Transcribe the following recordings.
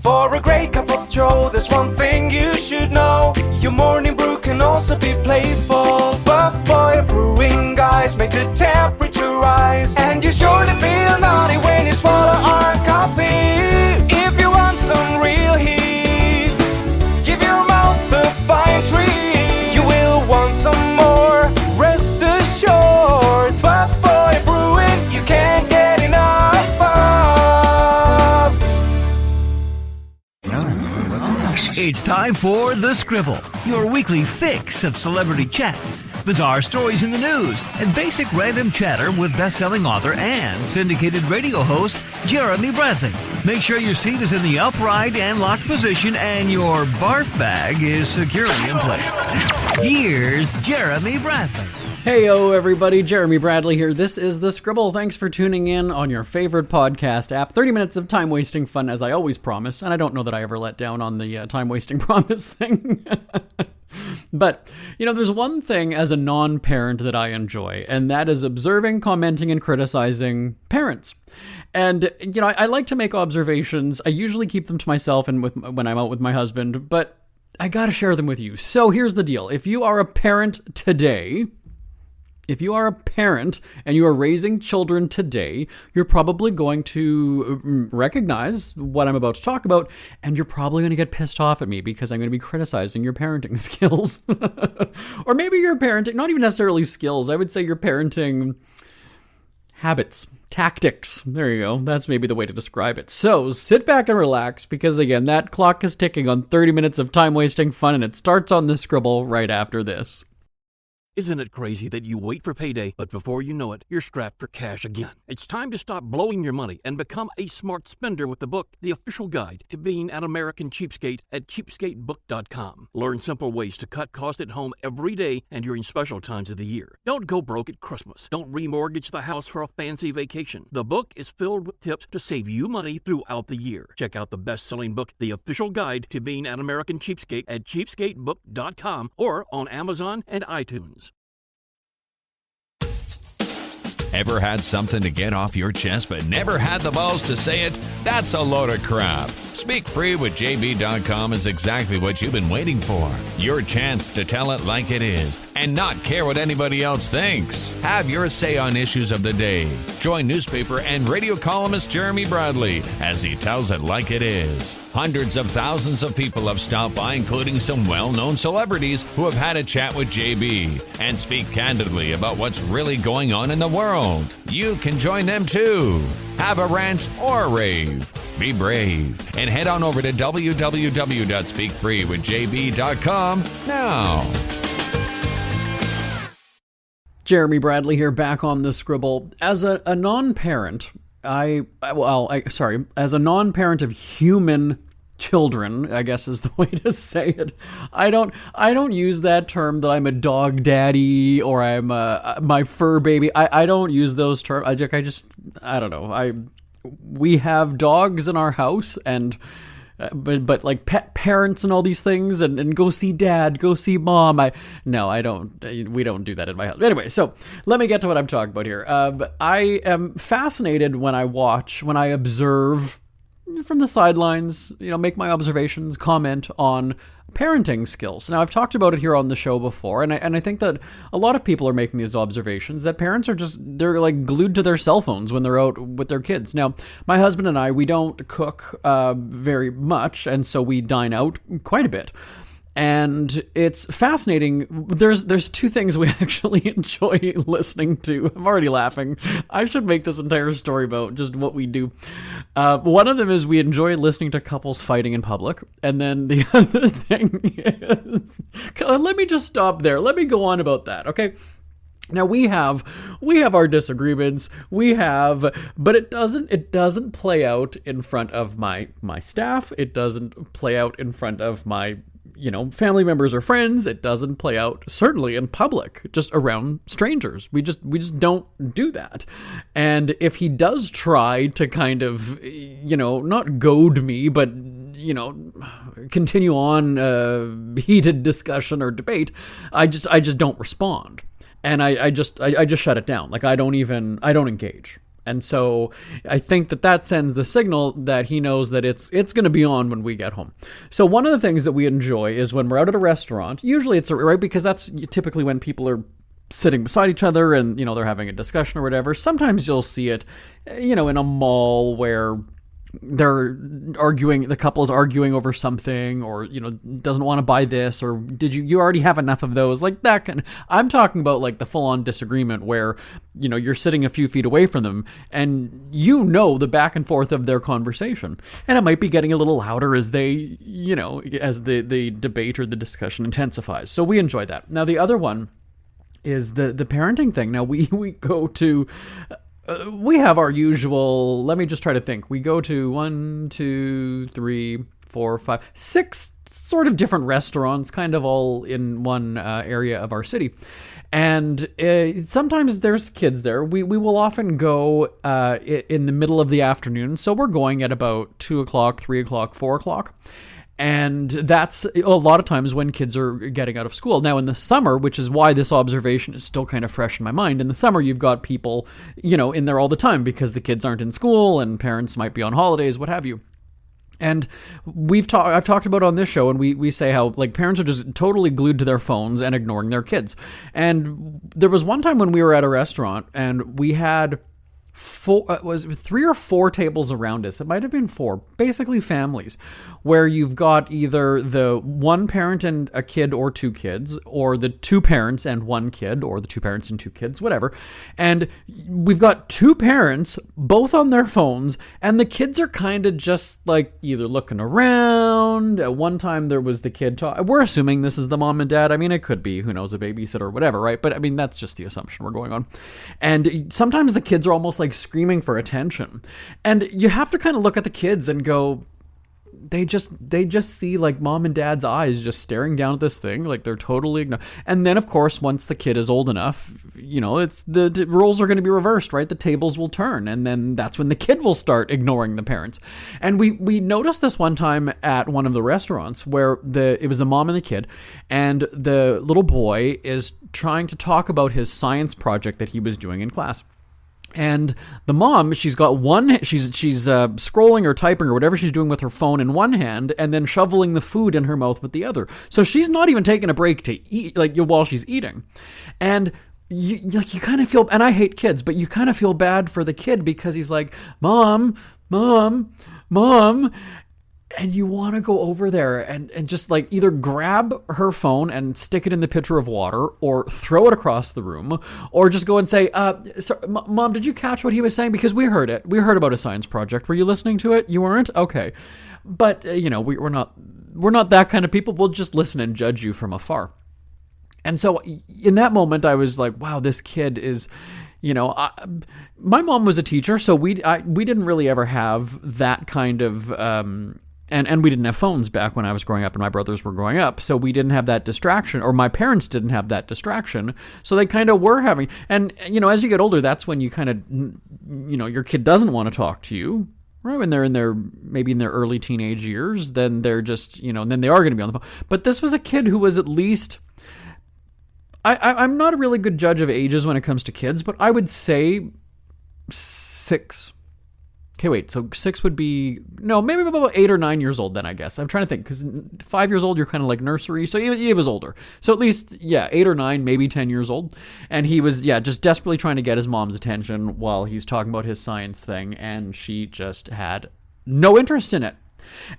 For a great cup of joe, there's one thing you should know. Your morning brew can also be playful. Buff Boy Brewing guys make the temperature rise, and you surely feel naughty when you swallow our coffee. If you want some real heat, give your mouth a fine treat. You will want some more, rest assured. Buff Boy Brewing, you can't get enough of. It's time for The Scribble, your weekly fix of celebrity chats, bizarre stories in the news, and basic random chatter with best-selling author and syndicated radio host Jeremy Bradley. Make sure your seat is in the upright and locked position and your barf bag is securely in place. Here's Jeremy Bradley. Heyo everybody, Jeremy Bradley here. This is The Scribble. Thanks for tuning in on your favorite podcast app. 30 minutes of time-wasting fun, as I always promise, and I don't know that I ever let down on the time-wasting promise thing. But, there's one thing as a non-parent that I enjoy, and that is observing, commenting, and criticizing parents. And, I like to make observations. I usually keep them to myself and when I'm out with my husband, but I gotta share them with you. So here's the deal. If you are a parent today... If you are a parent and you are raising children today, you're probably going to recognize what I'm about to talk about, and you're probably going to get pissed off at me because I'm going to be criticizing your parenting skills. Or maybe your parenting, not even necessarily skills, I would say your parenting habits, tactics. There you go. That's maybe the way to describe it. So sit back and relax because, again, that clock is ticking on 30 minutes of time-wasting fun, and it starts on The Scribble right after this. Isn't it crazy that you wait for payday, but before you know it, you're strapped for cash again? It's time to stop blowing your money and become a smart spender with the book, The Official Guide to Being an American Cheapskate at cheapskatebook.com. Learn simple ways to cut costs at home every day and during special times of the year. Don't go broke at Christmas. Don't remortgage the house for a fancy vacation. The book is filled with tips to save you money throughout the year. Check out the best-selling book, The Official Guide to Being an American Cheapskate at cheapskatebook.com or on Amazon and iTunes. Ever had something to get off your chest but never had the balls to say it? That's a load of crap. Speak Free with JB.com is exactly what you've been waiting for. Your chance to tell it like it is and not care what anybody else thinks. Have your say on issues of the day. Join newspaper and radio columnist Jeremy Bradley as he tells it like it is. Hundreds of thousands of people have stopped by, including some well-known celebrities who have had a chat with JB and speak candidly about what's really going on in the world. You can join them too. Have a rant or a rave. Be brave and head on over to www.speakfreewithjb.com now. Jeremy Bradley here, back on The Scribble. As a non-parent, as a non-parent of human children, I guess is the way to say it. I don't use that term that I'm a dog daddy or I'm my fur baby. I don't use those terms. I don't know. We have dogs in our house and but like pet parents and all these things and go see dad, go see mom. We don't do that in my house. Anyway, so let me get to what I'm talking about here. I am fascinated when I observe from the sidelines, make my observations, comment on parenting skills. Now, I've talked about it here on the show before, and I think that a lot of people are making these observations that parents they're like glued to their cell phones when they're out with their kids. Now, my husband and I, we don't cook very much, and so we dine out quite a bit. And it's fascinating. There's two things we actually enjoy listening to. I'm already laughing. I should make this entire story about just what we do. One of them is we enjoy listening to couples fighting in public. And then the other thing is, let me just stop there. Let me go on about that, okay? Now we have our disagreements, but it doesn't play out in front of my staff. It doesn't play out in front of my family members or friends. It doesn't play out certainly in public, just around strangers. We just don't do that. And if he does try to kind of, not goad me, but, continue on heated discussion or debate, I just don't respond. And I just shut it down. Like I don't engage. And so I think that sends the signal that he knows that it's going to be on when we get home. So one of the things that we enjoy is when we're out at a restaurant, usually it's right, because that's typically when people are sitting beside each other and, they're having a discussion or whatever. Sometimes you'll see it, in a mall where they're arguing, the couple is arguing over something, or, doesn't want to buy this, or did you already have enough of those, like that kind of, I'm talking about like the full-on disagreement where, you're sitting a few feet away from them and the back and forth of their conversation, and it might be getting a little louder as they, as the debate or the discussion intensifies. So we enjoy that. Now the other one is the parenting thing. Now we go to, we have our usual, let me just try to think. We go to 1, 2, 3, 4, 5, 6 sort of different restaurants, kind of all in one area of our city. And sometimes there's kids there. We will often go in the middle of the afternoon. So we're going at about 2 o'clock, 3 o'clock, 4 o'clock. And that's a lot of times when kids are getting out of school. Now, in the summer, which is why this observation is still kind of fresh in my mind, in the summer, you've got people, in there all the time because the kids aren't in school and parents might be on holidays, what have you. And I've talked about on this show, and we say how like parents are just totally glued to their phones and ignoring their kids. And there was one time when we were at a restaurant and we had 3 or 4 tables around us. It might have been 4, basically families, where you've got either the one parent and a kid or 2 kids, or the 2 parents and 1 kid, or the 2 parents and 2 kids, whatever. And we've got 2 parents, both on their phones, and the kids are kind of just like either looking around. At one time there was the kid we're assuming this is the mom and dad. I mean, it could be, who knows, a babysitter or whatever, right? But I mean, that's just the assumption we're going on. And sometimes the kids are almost like screaming for attention. And you have to kind of look at the kids and go, they just see like mom and dad's eyes just staring down at this thing, like they're totally ignoring. And then of course, once the kid is old enough, it's the roles are going to be reversed, right? The tables will turn, and then that's when the kid will start ignoring the parents. And we noticed this one time at one of the restaurants where it was the mom and the kid, and the little boy is trying to talk about his science project that he was doing in class. And the mom, she's scrolling or typing or whatever she's doing with her phone in one hand, and then shoveling the food in her mouth with the other. So she's not even taking a break to eat, like, while she's eating. And you kind of feel, and I hate kids, but you kind of feel bad for the kid because he's like, Mom, and you want to go over there and just like either grab her phone and stick it in the pitcher of water, or throw it across the room, or just go and say, Mom, did you catch what he was saying? Because we heard it. We heard about a science project. Were you listening to it? You weren't? Okay. But, we're not that kind of people. We'll just listen and judge you from afar. And so in that moment, I was like, wow, this kid is, my mom was a teacher, so we didn't really ever have that kind of, and we didn't have phones back when I was growing up and my brothers were growing up. So we didn't have that distraction, or my parents didn't have that distraction. So they kind of were having, and, as you get older, that's when you kind of, your kid doesn't want to talk to you, right? When they're maybe in their early teenage years, then they're just, then they are going to be on the phone. But this was a kid who was at least, I'm not a really good judge of ages when it comes to kids, but I would say 6. Okay, wait, so 6 would be, no, maybe about 8 or 9 years old then, I guess. I'm trying to think, because 5 years old, you're kind of like nursery, so he was older. So at least, 8 or 9, maybe 10 years old. And he was, just desperately trying to get his mom's attention while he's talking about his science thing, and she just had no interest in it.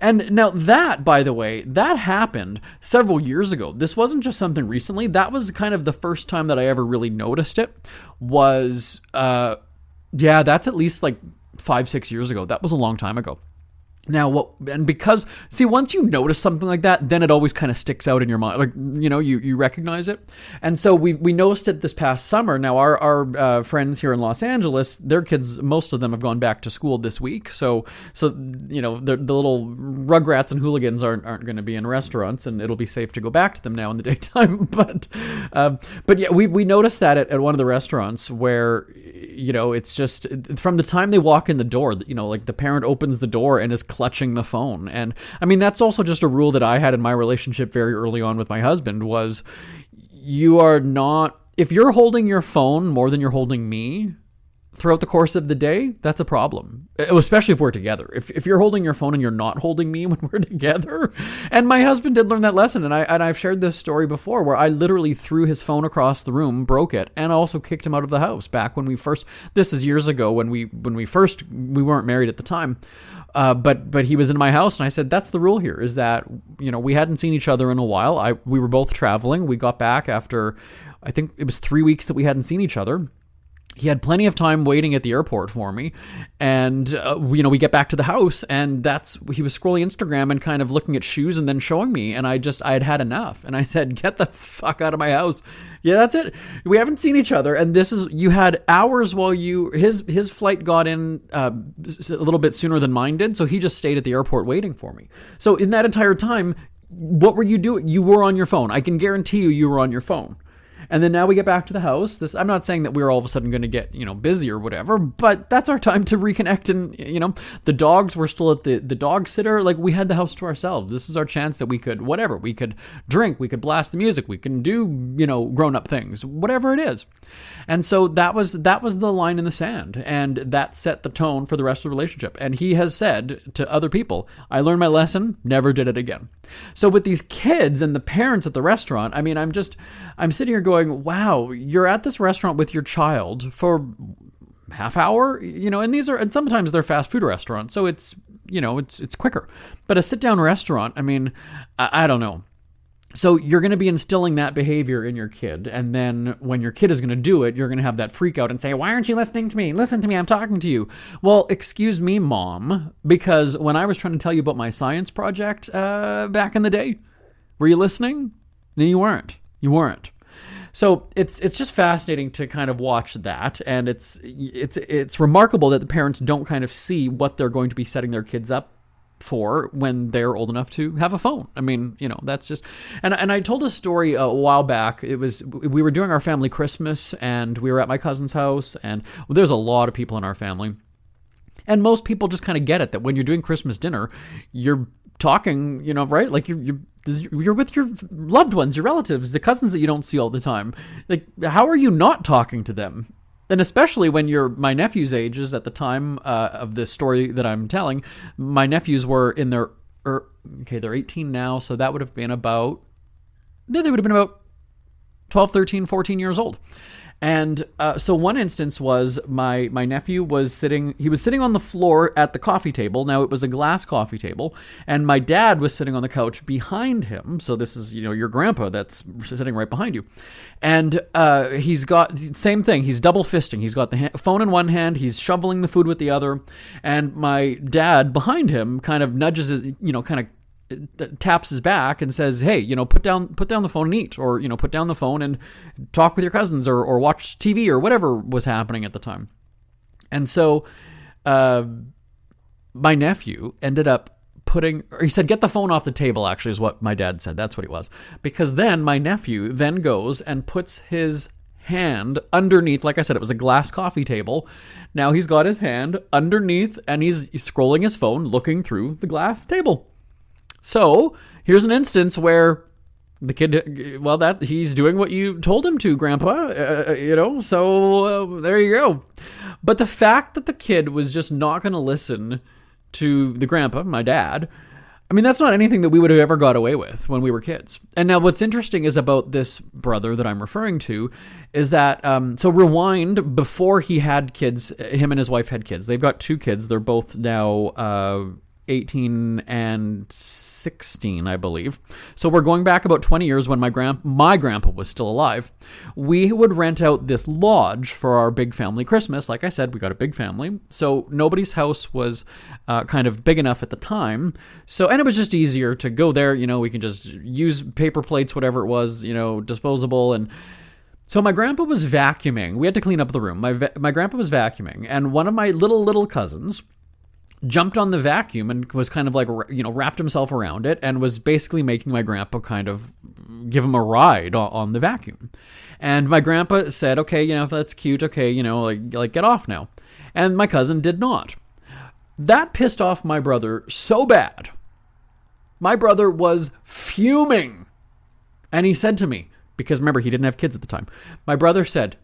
And now that, by the way, that happened several years ago. This wasn't just something recently. That was kind of the first time that I ever really noticed it was, that's at least like 5-6 years ago. That was a long time ago. Now, because once you notice something like that, then it always kind of sticks out in your mind. Like, you recognize it. And so we noticed it this past summer. Now, our friends here in Los Angeles, their kids, most of them have gone back to school this week. So the little rugrats and hooligans aren't going to be in restaurants, and it'll be safe to go back to them now in the daytime. But we noticed that at one of the restaurants where, it's just from the time they walk in the door, like the parent opens the door and is clutching the phone. And I mean, that's also just a rule that I had in my relationship very early on with my husband was, you are not, if you're holding your phone more than you're holding me, throughout the course of the day, that's a problem, especially if we're together. If you're holding your phone and you're not holding me when we're together. And my husband did learn that lesson, and I've shared this story before where I literally threw his phone across the room, broke it, and also kicked him out of the house back when we first, this is years ago when we weren't married at the time. But he was in my house, and I said, that's the rule here, is that, we hadn't seen each other in a while. We were both traveling. We got back after, I think it was 3 weeks that we hadn't seen each other. He had plenty of time waiting at the airport for me. And, we get back to the house, and he was scrolling Instagram and kind of looking at shoes and then showing me. And I had enough. And I said, get the fuck out of my house. Yeah, that's it. We haven't seen each other. And you had hours while his flight got in a little bit sooner than mine did. So he just stayed at the airport waiting for me. So in that entire time, what were you doing? You were on your phone. I can guarantee you were on your phone. And then now we get back to the house. I'm not saying that we're all of a sudden going to get, busy or whatever, but that's our time to reconnect. And, the dogs were still at the dog sitter. Like, we had the house to ourselves. This is our chance that we could drink, we could blast the music, we can do, grown up things, whatever it is. And so that was the line in the sand, and that set the tone for the rest of the relationship. And he has said to other people, I learned my lesson, never did it again. So with these kids and the parents at the restaurant, I mean, I'm sitting here going, wow, you're at this restaurant with your child for half hour, and sometimes they're fast food restaurants, so it's quicker. But a sit down restaurant, I mean, I don't know. So you're going to be instilling that behavior in your kid. And then when your kid is going to do it, you're going to have that freak out and say, why aren't you listening to me? Listen to me. I'm talking to you. Well, excuse me, Mom, because when I was trying to tell you about my science project back in the day, were you listening? No, you weren't. You weren't. So it's just fascinating to kind of watch that. And it's remarkable that the parents don't kind of see what they're going to be setting their kids up for when they're old enough to have a phone. I mean, that's just, and I told a story a while back. We were doing our family Christmas, and we were at my cousin's house, and there's a lot of people in our family, and most people just kind of get it that when you're doing Christmas dinner, you're talking, right? Like you're with your loved ones, your relatives, the cousins that you don't see all the time. Like, how are you not talking to them? And especially when you're my nephew's ages at the time of this story that I'm telling, my nephews were in they're 18 now, so that would have been about 12, 13, 14 years old. And so one instance was my nephew was sitting on the floor at the coffee table. Now, it was a glass coffee table, and my dad was sitting on the couch behind him. So this is, your grandpa that's sitting right behind you. And he's got the same thing. He's double fisting. He's got the phone in one hand. He's shoveling the food with the other. And my dad behind him kind of nudges his, taps his back and says, hey, put down the phone and eat, or, put down the phone and talk with your cousins, or watch TV, or whatever was happening at the time. And so my nephew ended up he said, get the phone off the table, actually, is what my dad said. That's what it was. Because then my nephew then goes and puts his hand underneath, like I said, it was a glass coffee table. Now he's got his hand underneath, and he's scrolling his phone, looking through the glass table. So here's an instance where the kid, that he's doing what you told him to, Grandpa, so there you go. But the fact that the kid was just not going to listen to the grandpa, my dad, I mean, that's not anything that we would have ever got away with when we were kids. And now what's interesting is about this brother that I'm referring to is that, so rewind before he had kids, him and his wife had kids. They've got 2 kids. They're both now 18 and 16, I believe. So we're going back about 20 years when my grandpa was still alive. We would rent out this lodge for our big family Christmas. Like I said, we got a big family. So nobody's house was kind of big enough at the time. So, and it was just easier to go there. We can just use paper plates, whatever it was, disposable. And so my grandpa was vacuuming. We had to clean up the room. My grandpa was vacuuming, and one of my little cousins jumped on the vacuum and was kind of like, wrapped himself around it and was basically making my grandpa kind of give him a ride on the vacuum. And my grandpa said, okay, if that's cute, okay, like get off now. And my cousin did not. That pissed off my brother so bad. My brother was fuming. And he said to me, because remember, he didn't have kids at the time. My brother said,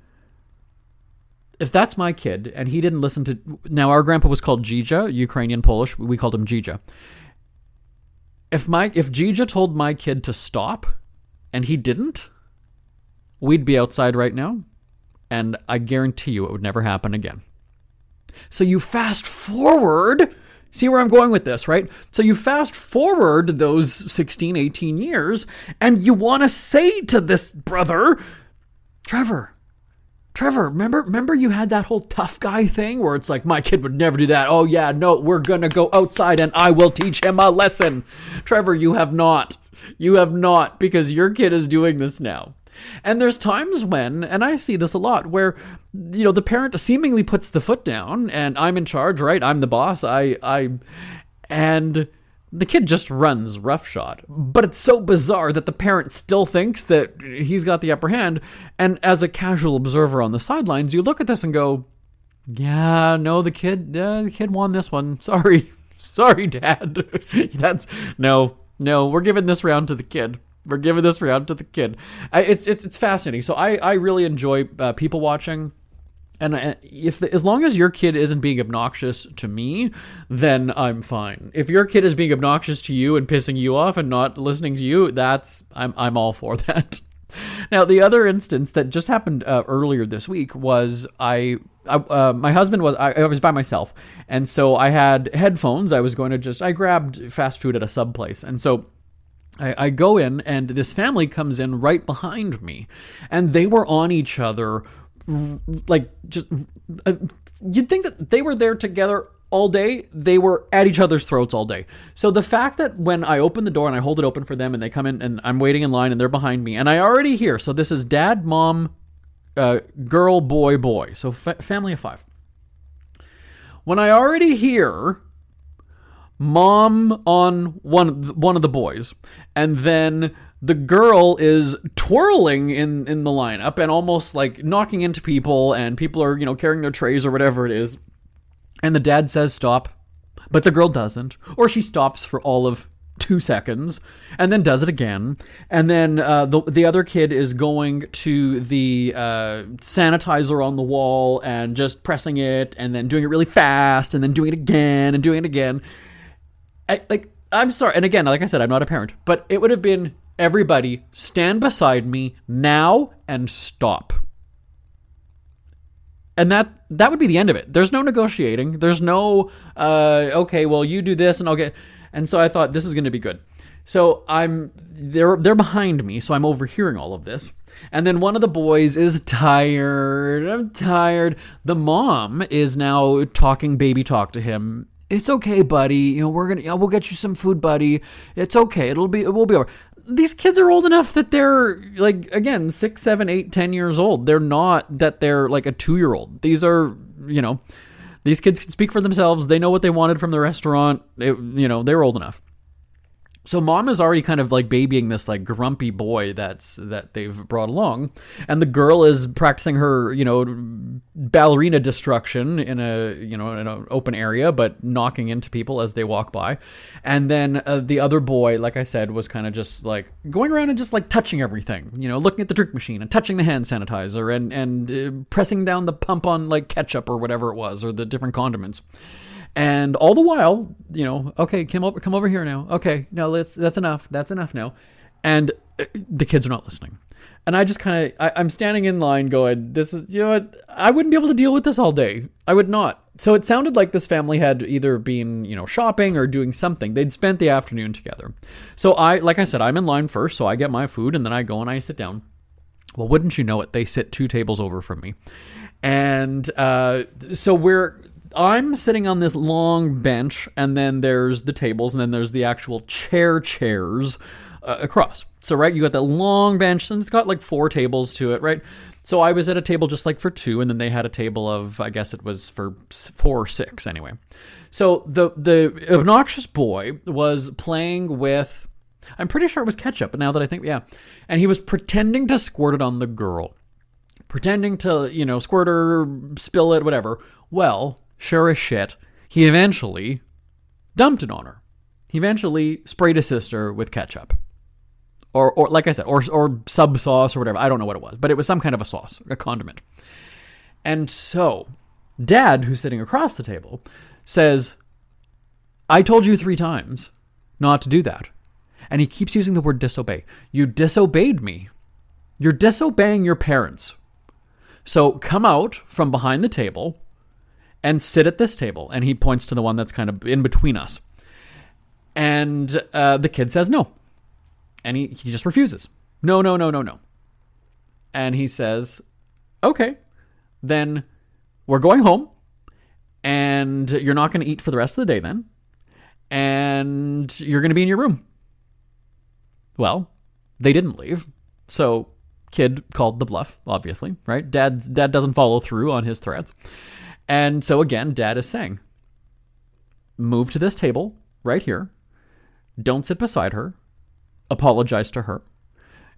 if that's my kid and he didn't listen to, now our grandpa was called Jija, Ukrainian Polish, we called him Jija. If Jija told my kid to stop and he didn't, we'd be outside right now, and I guarantee you it would never happen again. So you fast forward, see where I'm going with this, right? So you fast forward those 16, 18 years, and you want to say to this brother, Trevor, remember you had that whole tough guy thing where it's like, my kid would never do that. Oh yeah, no, we're going to go outside and I will teach him a lesson. Trevor, you have not, because your kid is doing this now. And there's times when, and I see this a lot, where, the parent seemingly puts the foot down and I'm in charge, right? I'm the boss. And the kid just runs roughshod. But it's so bizarre that the parent still thinks that he's got the upper hand. And as a casual observer on the sidelines, you look at this and go, yeah, no, the kid won this one. Sorry, Dad. No, we're giving this round to the kid. It's fascinating. So I really enjoy people watching. And as long as your kid isn't being obnoxious to me, then I'm fine. If your kid is being obnoxious to you and pissing you off and not listening to you, I'm all for that. Now, the other instance that just happened earlier this week was my husband I was by myself, and so I had headphones. I grabbed fast food at a sub place, and so I go in, and this family comes in right behind me, and they were on each other. Like, just you'd think that they were there together all day. They were at each other's throats all day. So the fact that when I open the door and I hold it open for them and they come in and I'm waiting in line and they're behind me and I already hear, so this is dad, mom, girl, boy. So family of 5. When I already hear mom on one of the boys, and then the girl is twirling in the lineup and almost like knocking into people, and people are, carrying their trays or whatever it is. And the dad says stop, but the girl doesn't, or she stops for all of 2 seconds and then does it again. And then the other kid is going to the sanitizer on the wall and just pressing it and then doing it really fast and then doing it again and doing it again. I'm sorry. And again, like I said, I'm not a parent, but it would have been, everybody stand beside me now and stop. And that would be the end of it. There's no negotiating. There's no, okay, well, you do this and I'll get. And so I thought, this is going to be good. So they're behind me, so I'm overhearing all of this. And then one of the boys is tired. I'm tired. The mom is now talking baby talk to him. It's okay, buddy. We'll get you some food, buddy. It's okay. We'll be over. These kids are old enough that they're, like, again, 6, 7, 8, 10 years old. They're not that they're like a 2-year-old. These are, these kids can speak for themselves. They know what they wanted from the restaurant. They're old enough. So mom is already kind of like babying this like grumpy boy that they've brought along, and the girl is practicing her ballerina destruction in an open area, but knocking into people as they walk by. And then the other boy, like I said, was kind of just like going around and just like touching everything, looking at the drink machine and touching the hand sanitizer and pressing down the pump on like ketchup or whatever it was, or the different condiments. And all the while, okay, come over here now. Okay, now that's enough. That's enough now. And the kids are not listening. And I just I'm standing in line going, this is, what? I wouldn't be able to deal with this all day. I would not. So it sounded like this family had either been, shopping or doing something. They'd spent the afternoon together. So like I said, I'm in line first, so I get my food and then I go and I sit down. Well, wouldn't you know it, they sit 2 tables over from me. And so I'm sitting on this long bench, and then there's the tables, and then there's the actual chairs across. So, right, you got that long bench, and it's got like 4 tables to it, right? So I was at a table just like for 2, and then they had a table of, I guess it was for 4 or 6 anyway. So the obnoxious boy was playing with, I'm pretty sure it was ketchup, but now that I think, yeah. And he was pretending to squirt it on the girl. Pretending to, squirt her, spill it, whatever. Well, sure as shit, he eventually dumped it on her. He eventually sprayed his sister with ketchup. Or like I said, or sub sauce or whatever. I don't know what it was, but it was some kind of a sauce, a condiment. And so Dad, who's sitting across the table, says, I told you 3 times not to do that. And he keeps using the word disobey. You disobeyed me. You're disobeying your parents. So come out from behind the table and sit at this table. And he points to the one that's kind of in between us. And the kid says no. And he just refuses. No. And he says, okay, then we're going home. And you're not going to eat for the rest of the day then. And you're going to be in your room. Well, they didn't leave. So kid called the bluff, obviously, right? Dad doesn't follow through on his threats. And so again, Dad is saying, move to this table right here. Don't sit beside her. Apologize to her.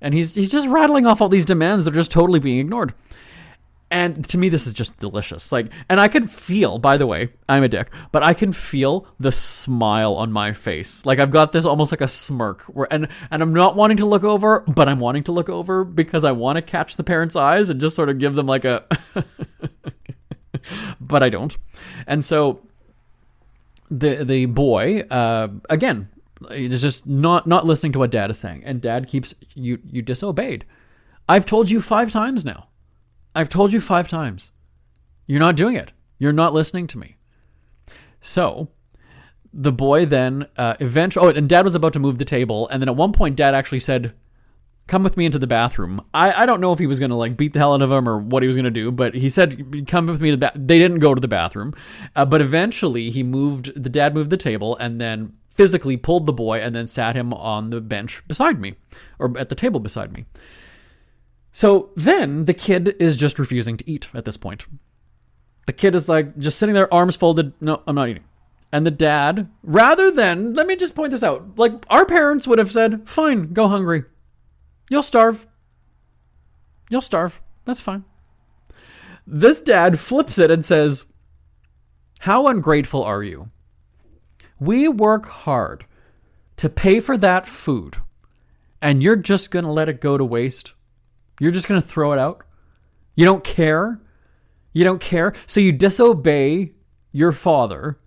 And he's just rattling off all these demands that are just totally being ignored. And to me, this is just delicious. And I could feel, by the way, I'm a dick, but I can feel the smile on my face. I've got this almost like a smirk and I'm not wanting to look over, but I'm wanting to look over because I want to catch the parents' eyes and just sort of give them like a, but I don't. And so the boy, again, is just not listening to what Dad is saying. And Dad keeps, you disobeyed. I've told you 5 times now. I've told you 5 times. You're not doing it. You're not listening to me. So the boy then eventually... Oh, and Dad was about to move the table. And then at one point, Dad actually said, come with me into the bathroom. I don't know if he was going to beat the hell out of him or what he was going to do. But he said, come with me to the bathroom. They didn't go to the bathroom. But eventually, the dad moved the table and then physically pulled the boy and then sat him on the bench beside me. Or at the table beside me. So then the kid is just refusing to eat at this point. The kid is just sitting there, arms folded. No, I'm not eating. And the dad, rather than, let me just point this out. Our parents would have said, fine, go hungry. You'll starve. That's fine. This dad flips it and says, how ungrateful are you? We work hard to pay for that food. And you're just going to let it go to waste? You're just going to throw it out? You don't care? So you disobey your father,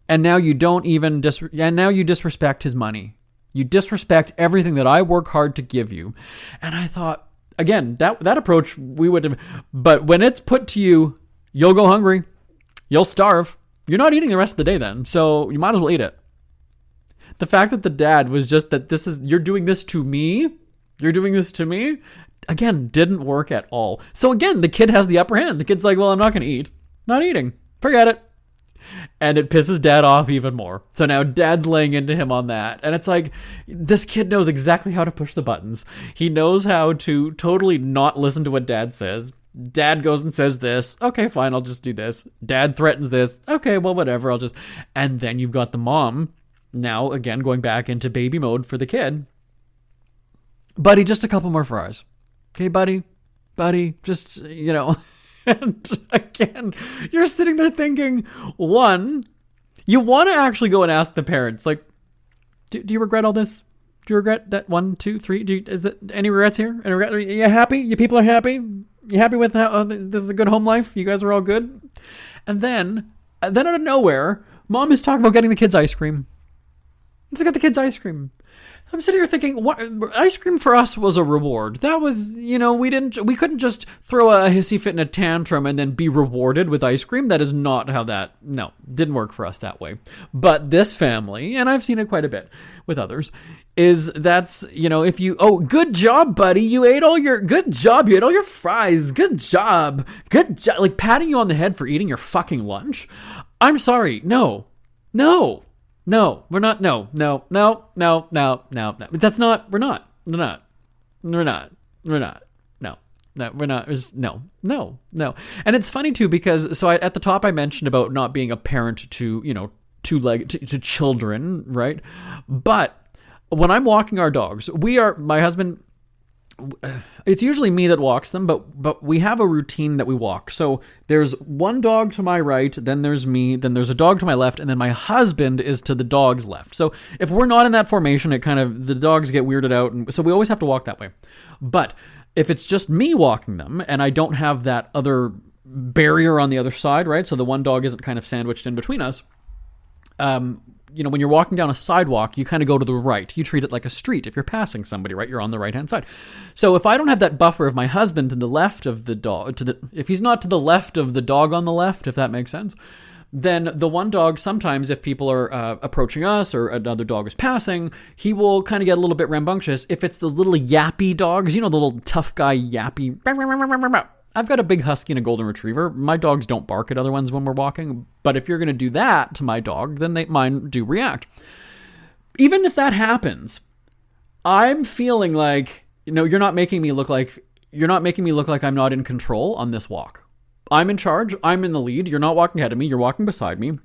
and now you don't even and now you disrespect his money. You disrespect everything that I work hard to give you. And I thought, again, that approach we would have, but when it's put to you, you'll go hungry, you'll starve. You're not eating the rest of the day then, so you might as well eat it. The fact that the dad was just you're doing this to me, again, didn't work at all. So again, the kid has the upper hand. The kid's like, well, I'm not going to eat. Not eating. Forget it. And it pisses Dad off even more. So now Dad's laying into him on that. And it's like, this kid knows exactly how to push the buttons. He knows how to totally not listen to what Dad says. Dad goes and says this. Okay, fine, I'll just do this. Dad threatens this. Okay, well, whatever, And then you've got the mom, now again going back into baby mode for the kid. Buddy, just a couple more fries. Okay, buddy, just, and again, you're sitting there thinking, one, you want to actually go and ask the parents, do you regret all this? Do you regret that 1, 2, 3? Is it any regrets here? Are you happy? You people are happy? You happy with how this is a good home life? You guys are all good? And then out of nowhere, Mom is talking about getting the kids ice cream. Let's get the kids ice cream. I'm sitting here thinking, what, ice cream for us was a reward. That was, we couldn't just throw a hissy fit in a tantrum and then be rewarded with ice cream. That is not how didn't work for us that way. But this family, and I've seen it quite a bit with others, if you, good job, buddy. You ate all your fries. Good job. Patting you on the head for eating your fucking lunch. I'm sorry. No, we're not. No. That's not, we're not. No. And it's funny too, because at the top I mentioned about not being a parent to, to children, right? But when I'm walking our dogs, my husband, it's usually me that walks them, but we have a routine that we walk. So there's one dog to my right, then there's me, then there's a dog to my left, and then my husband is to the dog's left. So if we're not in that formation, the dogs get weirded out, and so we always have to walk that way. But if it's just me walking them, and I don't have that other barrier on the other side, right? So the one dog isn't kind of sandwiched in between us. When you're walking down a sidewalk, you kind of go to the right. You treat it like a street. If you're passing somebody, right, you're on the right-hand side. So if I don't have that buffer of my husband to the left of the dog, if he's not to the left of the dog on the left, if that makes sense, then the one dog, sometimes if people are approaching us or another dog is passing, he will kind of get a little bit rambunctious. If it's those little yappy dogs, the little tough guy yappy. I've got a big husky and a golden retriever. My dogs don't bark at other ones when we're walking, but if you're going to do that to my dog, then mine do react. Even if that happens, I'm feeling like, you're not making me look like I'm not in control on this walk. I'm in charge. I'm in the lead. You're not walking ahead of me. You're walking beside me.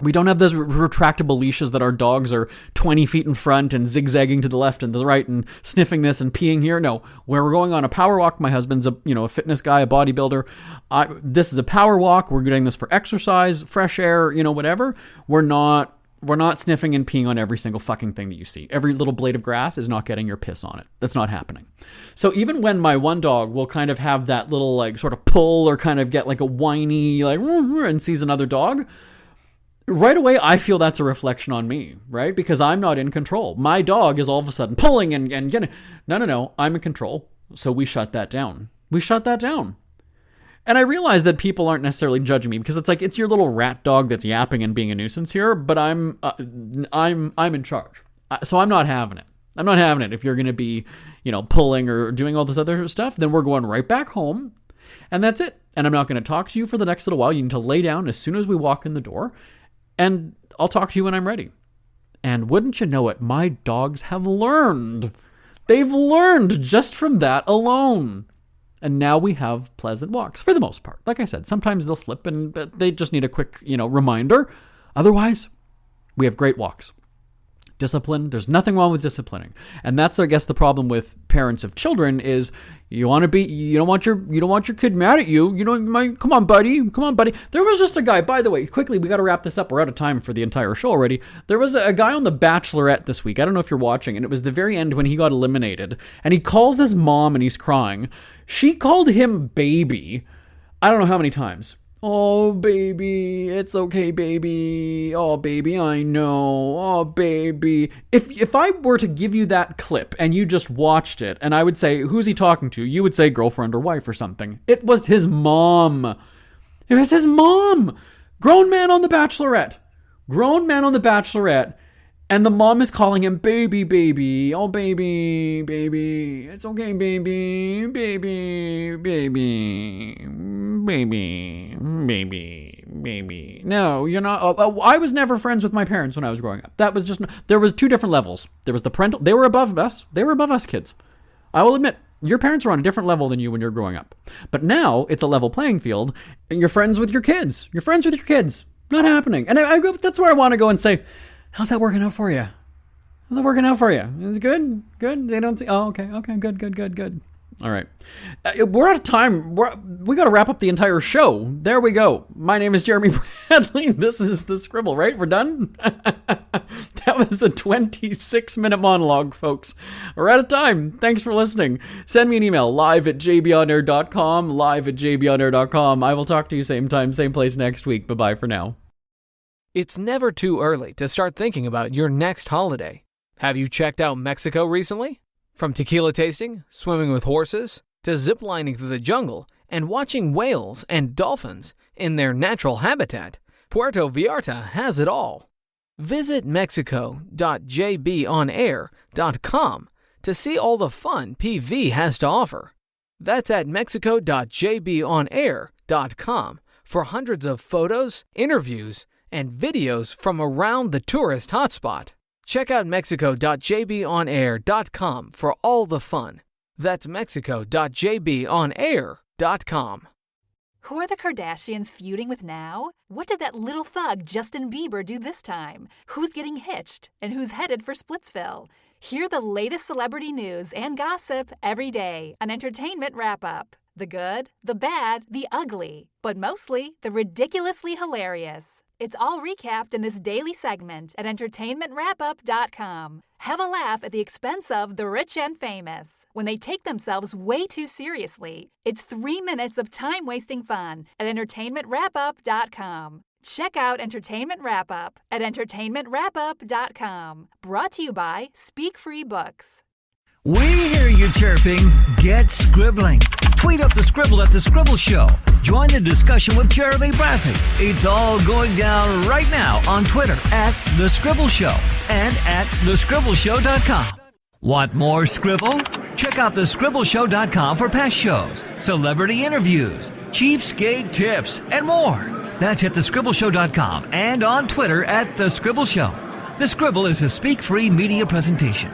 We don't have those retractable leashes that our dogs are 20 feet in front and zigzagging to the left and to the right and sniffing this and peeing here. No, where we're going on a power walk, my husband's a fitness guy, a bodybuilder. This is a power walk. We're doing this for exercise, fresh air, whatever. We're not sniffing and peeing on every single fucking thing that you see. Every little blade of grass is not getting your piss on it. That's not happening. So even when my one dog will kind of have that little like sort of pull or kind of get like a whiny like and sees another dog, right away, I feel that's a reflection on me, right? Because I'm not in control. My dog is all of a sudden pulling and getting... No, I'm in control. So we shut that down. And I realize that people aren't necessarily judging me because it's like, it's your little rat dog that's yapping and being a nuisance here, but I'm in charge. So I'm not having it. If you're going to be, pulling or doing all this other stuff, then we're going right back home and that's it. And I'm not going to talk to you for the next little while. You need to lay down as soon as we walk in the door. And I'll talk to you when I'm ready. And wouldn't you know it, my dogs have learned. They've learned just from that alone. And now we have pleasant walks for the most part. Like I said, sometimes they'll slip and they just need a quick, reminder. Otherwise, we have great walks. Discipline, there's nothing wrong with disciplining. And that's, I guess, the problem with parents of children is you don't want your kid mad at you. Come on, buddy. There was just a guy, by the way, quickly, we got to wrap this up. We're out of time for the entire show already. There was a guy on The Bachelorette this week. I don't know if you're watching, and it was the very end when he got eliminated, and he calls his mom and he's crying. She called him baby. I don't know how many times. Oh, baby, it's okay, baby. Oh, baby, I know. Oh, baby. If I were to give you that clip and you just watched it and I would say, who's he talking to? You would say girlfriend or wife or something. It was his mom. Grown man on The Bachelorette. And the mom is calling him baby, baby. Oh, baby, baby. It's okay, baby, baby, baby, baby, baby, baby. No, you're not. I was never friends with my parents when I was growing up. That was just, there was two different levels. There was the parental, they were above us. They were above us kids. I will admit, your parents are on a different level than you when you're growing up. But now it's a level playing field and you're friends with your kids. Not happening. And that's where I want to go and say, how's that working out for you? Is it good? They don't see. Oh, okay. Good. All right. We're out of time. We got to wrap up the entire show. There we go. My name is Jeremy Bradley. This is the Scribble, right? We're done? That was a 26-minute monologue, folks. We're out of time. Thanks for listening. Send me an email, live@jbonair.com. I will talk to you same time, same place next week. Bye-bye for now. It's never too early to start thinking about your next holiday. Have you checked out Mexico recently? From tequila tasting, swimming with horses, to ziplining through the jungle and watching whales and dolphins in their natural habitat, Puerto Vallarta has it all. Visit mexico.jbonair.com to see all the fun PV has to offer. That's at mexico.jbonair.com for hundreds of photos, interviews, and videos from around the tourist hotspot. Check out mexico.jbonair.com for all the fun. That's mexico.jbonair.com. Who are the Kardashians feuding with now? What did that little thug Justin Bieber do this time? Who's getting hitched? And who's headed for Splitsville? Hear the latest celebrity news and gossip every day on Entertainment Wrap-Up. The good, the bad, the ugly, but mostly the ridiculously hilarious. It's all recapped in this daily segment at entertainmentwrapup.com. Have a laugh at the expense of the rich and famous when they take themselves way too seriously. It's 3 minutes of time-wasting fun at entertainmentwrapup.com. Check out Entertainment Wrap Up at entertainmentwrapup.com. Brought to you by Speak Free Books. We hear you chirping. Get scribbling. Tweet up the Scribble at The Scribble Show. Join the discussion with Jeremy Bradley. It's all going down right now on Twitter at The Scribble Show and at thescribbleshow.com. Want more Scribble? Check out thescribbleshow.com for past shows, celebrity interviews, cheapskate tips, and more. That's at thescribbleshow.com and on Twitter at The Scribble Show. The Scribble is a Speak Free media presentation.